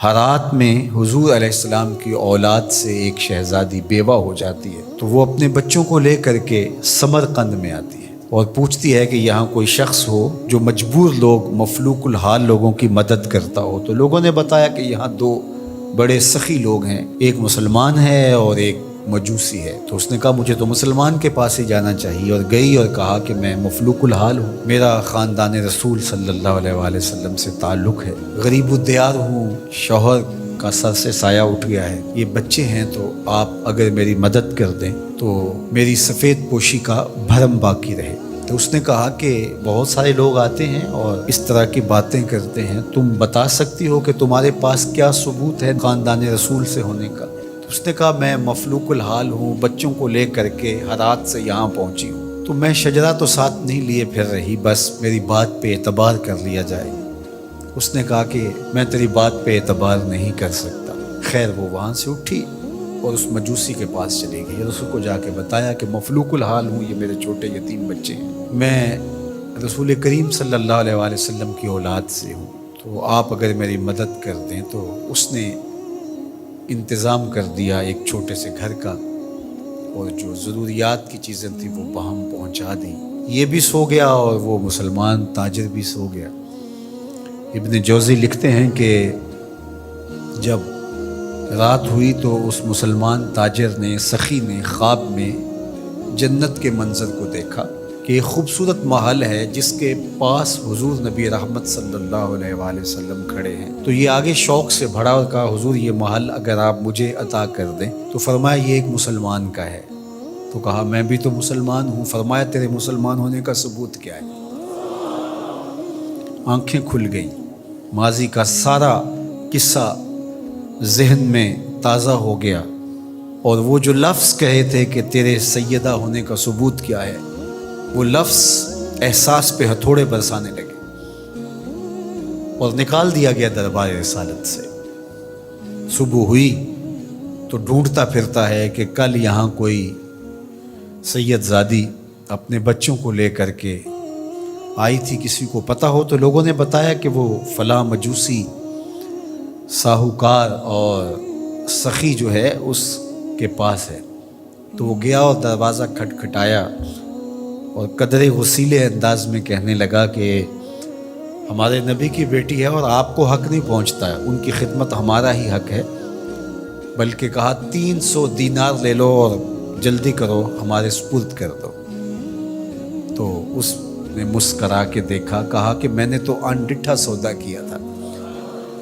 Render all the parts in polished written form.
ہرات میں حضور علیہ السلام کی اولاد سے ایک شہزادی بیوہ ہو جاتی ہے تو وہ اپنے بچوں کو لے کر کے سمرقند میں آتی ہے اور پوچھتی ہے کہ یہاں کوئی شخص ہو جو مجبور لوگ، مفلوق الحال لوگوں کی مدد کرتا ہو۔ تو لوگوں نے بتایا کہ یہاں دو بڑے سخی لوگ ہیں، ایک مسلمان ہے اور ایک مجوسی ہے۔ تو اس نے کہا مجھے تو مسلمان کے پاس ہی جانا چاہیے، اور گئی اور کہا کہ میں مفلوق الحال ہوں، میرا خاندان رسول صلی اللہ علیہ وآلہ وسلم سے تعلق ہے، غریب الدیار ہوں، شوہر کا سر سے سایہ اٹھ گیا ہے، یہ بچے ہیں، تو آپ اگر میری مدد کر دیں تو میری سفید پوشی کا بھرم باقی رہے۔ تو اس نے کہا کہ بہت سارے لوگ آتے ہیں اور اس طرح کی باتیں کرتے ہیں، تم بتا سکتی ہو کہ تمہارے پاس کیا ثبوت ہے خاندان رسول سے ہونے کا؟ تو اس نے کہا میں مفلوق الحال ہوں، بچوں کو لے کر کے ہرات سے یہاں پہنچی ہوں، تو میں شجرہ تو ساتھ نہیں لیے پھر رہی، بس میری بات پہ اعتبار کر لیا جائے۔ اس نے کہا کہ میں تیری بات پہ اعتبار نہیں کر سکتا۔ خیر وہ وہاں سے اٹھی اور اس مجوسی کے پاس چلی گئی اور اس کو جا کے بتایا کہ مفلوق الحال ہوں، یہ میرے چھوٹے یتیم بچے ہیں، میں رسول کریم صلی اللہ علیہ وآلہ وسلم کی اولاد سے ہوں، تو آپ اگر میری مدد کر دیں۔ تو اس نے انتظام کر دیا ایک چھوٹے سے گھر کا، اور جو ضروریات کی چیزیں تھیں وہ باہم پہنچا دیں۔ یہ بھی سو گیا اور وہ مسلمان تاجر بھی سو گیا۔ ابن جوزی لکھتے ہیں کہ جب رات ہوئی تو اس مسلمان تاجر نے، سخی نے، خواب میں جنت کے منظر کو دیکھا کہ ایک خوبصورت محل ہے جس کے پاس حضور نبی رحمت صلی اللہ علیہ وآلہ وسلم کھڑے ہیں۔ تو یہ آگے شوق سے بھرا اور کہا حضور یہ محل اگر آپ مجھے عطا کر دیں۔ تو فرمایا یہ ایک مسلمان کا ہے۔ تو کہا میں بھی تو مسلمان ہوں۔ فرمایا تیرے مسلمان ہونے کا ثبوت کیا ہے؟ آنکھیں کھل گئیں، ماضی کا سارا قصہ ذہن میں تازہ ہو گیا، اور وہ جو لفظ کہے تھے کہ تیرے سیدہ ہونے کا ثبوت کیا ہے، وہ لفظ احساس پہ ہتھوڑے برسانے لگے اور نکال دیا گیا دربار رسالت سے۔ صبح ہوئی تو ڈھونڈتا پھرتا ہے کہ کل یہاں کوئی سید زادی اپنے بچوں کو لے کر کے آئی تھی، کسی کو پتہ ہو تو لوگوں نے بتایا کہ وہ فلاں مجوسی ساہوکار اور سخی جو ہے اس کے پاس ہے۔ تو وہ گیا اور دروازہ کھٹکھٹایا اور قدرے غسیلے انداز میں کہنے لگا کہ ہمارے نبی کی بیٹی ہے اور آپ کو حق نہیں پہنچتا ہے، ان کی خدمت ہمارا ہی حق ہے، بلکہ کہا 300 دینار لے لو اور جلدی کرو ہمارے سپرد کر دو۔ تو اس نے مسکرا کے دیکھا، کہا کہ میں نے تو انڈٹھا سودا کیا تھا،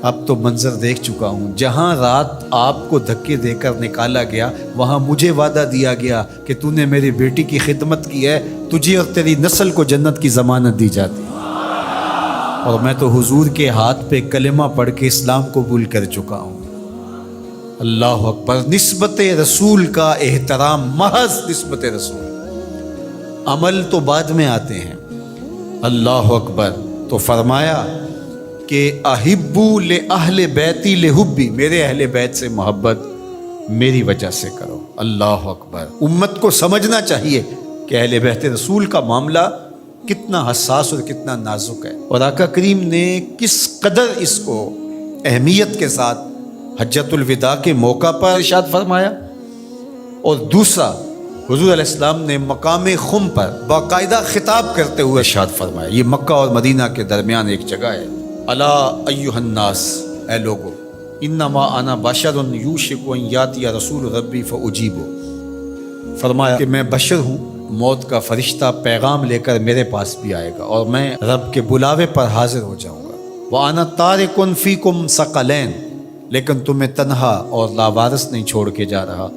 اب تو منظر دیکھ چکا ہوں، جہاں رات آپ کو دھکے دے کر نکالا گیا وہاں مجھے وعدہ دیا گیا کہ تو نے میری بیٹی کی خدمت کی ہے، تجھے اور تیری نسل کو جنت کی ضمانت دی جاتی، اور میں تو حضور کے ہاتھ پہ کلمہ پڑھ کے اسلام قبول کر چکا ہوں۔ اللہ اکبر۔ نسبت رسول کا احترام، محض نسبت رسول، عمل تو بعد میں آتے ہیں۔ اللہ اکبر۔ تو فرمایا کہ احبو لأہل بیتی لحبی، میرے اہل بیت سے محبت میری وجہ سے کرو۔ اللہ اکبر۔ امت کو سمجھنا چاہیے کہ اہل بیت رسول کا معاملہ کتنا حساس اور کتنا نازک ہے، اور آقا کریم نے کس قدر اس کو اہمیت کے ساتھ حجۃ الوداع کے موقع پر ارشاد فرمایا، اور دوسرا حضور علیہ السلام نے مقام خم پر باقاعدہ خطاب کرتے ہوئے ارشاد فرمایا۔ یہ مکہ اور مدینہ کے درمیان ایک جگہ ہے۔ الا ایھا الناس، اے لوگو، انما انا بشر یوشک ان یاتی رسول ربی فاجیب، فرمایا کہ میں بشر ہوں، موت کا فرشتہ پیغام لے کر میرے پاس بھی آئے گا اور میں رب کے بلاوے پر حاضر ہو جاؤں گا۔ وانا تارک فیکم ثقلین، لیکن تمہیں تنہا اور لاوارث نہیں چھوڑ کے جا رہا،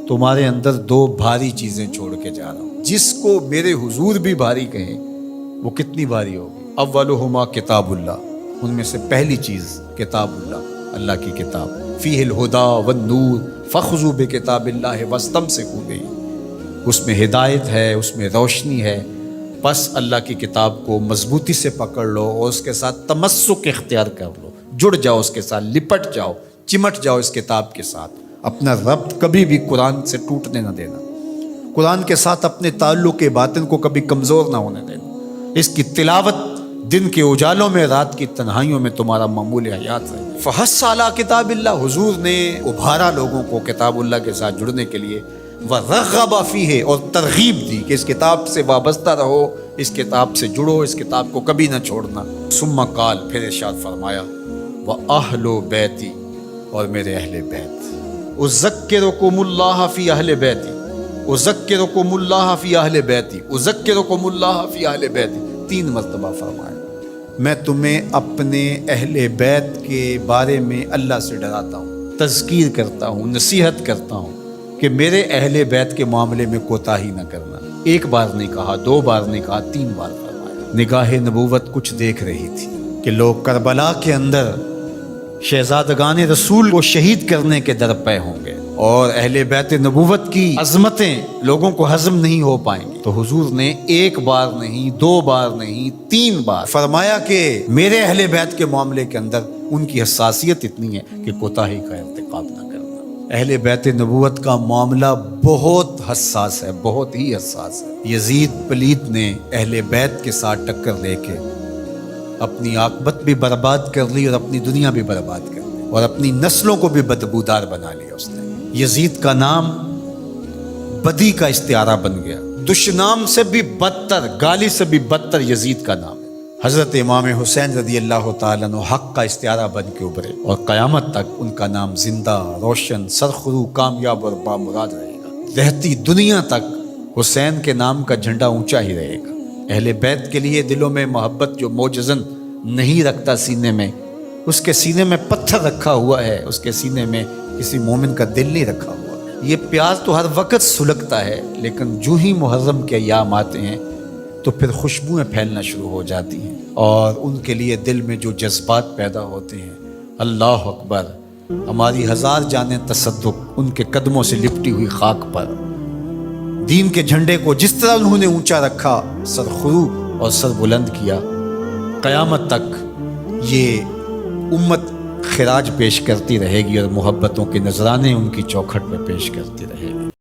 تمہارے اندر دو بھاری چیزیں چھوڑ کے جا رہا ہوں، جس کو میرے حضور بھی بھاری کہیں وہ کتنی بھاری ہوگی۔ اولہما کتاب اللہ، ان میں سے پہلی چیز کتاب اللہ، اللہ کی کتاب، فیہ الہدی والنور فخذوا بکتاب اللہ واستمسکوا بہ، اس میں ہدایت ہے، اس میں روشنی ہے، بس اللہ کی کتاب کو مضبوطی سے پکڑ لو اور اس کے ساتھ تمسک اختیار کر لو، جڑ جاؤ اس کے ساتھ، لپٹ جاؤ، چمٹ جاؤ اس کتاب کے ساتھ، اپنا ربط کبھی بھی قرآن سے ٹوٹنے نہ دینا، قرآن کے ساتھ اپنے تعلق باطن کو کبھی کمزور نہ ہونے دینا، اس کی تلاوت دن کے اجالوں میں، رات کی تنہائیوں میں تمہارا معمول حیات رہے۔ فحث علی کتاب اللہ، حضور نے ابھارا لوگوں کو کتاب اللہ کے ساتھ جڑنے کے لیے، وَرَغَّبَ فِيهِ، اور ترغیب دی کہ اس کتاب سے وابستہ رہو، اس کتاب سے جڑو، اس کتاب کو کبھی نہ چھوڑنا۔ ثم قال، پھر ارشاد فرمایا، وَأَهْلُ بَيْتِي، اور میرے اہل بیت، اذکرکم اللہ فی اہل بیتی، اذکرکم اللہ فی اہل بیتی، اذکرکم اللہ فی اہل بیتی، 3 مرتبہ فرمایا، میں تمہیں اپنے اہل بیت کے بارے میں اللہ سے ڈراتا ہوں، تذکیر کرتا ہوں، نصیحت کرتا ہوں کہ میرے اہل بیت کے معاملے میں کوتاہی نہ کرنا۔ 1 بار نہیں کہا، 2 بار نہیں کہا، 3 بار فرمایا۔ نگاہ نبوت کچھ دیکھ رہی تھی کہ لوگ کربلا کے اندر شہزادگان رسول کو شہید کرنے کے درپے ہوں گے، اور اہل بیت نبوت کی عظمتیں لوگوں کو ہضم نہیں ہو پائیں گی۔ تو حضور نے 1 بار نہیں، 2 بار نہیں، 3 بار فرمایا کہ میرے اہل بیت کے معاملے کے اندر ان کی حساسیت اتنی ہے کہ کوتاہی کا ارتکاب نہ کرنا۔ اہل بیت نبوت کا معاملہ بہت حساس ہے، بہت ہی حساس ہے۔ یزید پلیت نے اہل بیت کے ساتھ ٹکر لے کے اپنی عاقبت بھی برباد کر لی، اور اپنی دنیا بھی برباد کر لی، اور اپنی نسلوں کو بھی بدبودار بنا لیا اس نے۔ یزید کا نام بدی کا استعارہ بن گیا، دشنام سے بھی بدتر، گالی سے بھی بدتر یزید کا نام ہے۔ حضرت امام حسین رضی اللہ تعالیٰ عنہ حق کا استعارہ بن کے ابھرے، اور قیامت تک ان کا نام زندہ، روشن، سرخرو، کامیاب اور بامراد رہے گا۔ رہتی دنیا تک حسین کے نام کا جھنڈا اونچا ہی رہے گا۔ اہل بیت کے لیے دلوں میں محبت جو موجزن نہیں رکھتا سینے میں، اس کے سینے میں پتھر رکھا ہوا ہے، اس کے سینے میں کسی مومن کا دل نہیں رکھا ہوا۔ یہ پیاز تو ہر وقت سلگتا ہے، لیکن جو ہی محرم کے ایام آتے ہیں تو پھر خوشبوئیں پھیلنا شروع ہو جاتی ہیں، اور ان کے لیے دل میں جو جذبات پیدا ہوتے ہیں، اللہ اکبر، ہماری 1000 جانیں تصدق ان کے قدموں سے لپٹی ہوئی خاک پر۔ دین کے جھنڈے کو جس طرح انہوں نے اونچا رکھا، سرخرو اور سر بلند کیا، قیامت تک یہ امت خراج پیش کرتی رہے گی، اور محبتوں کے نذرانے ان کی چوکھٹ میں پیش کرتی رہے گی۔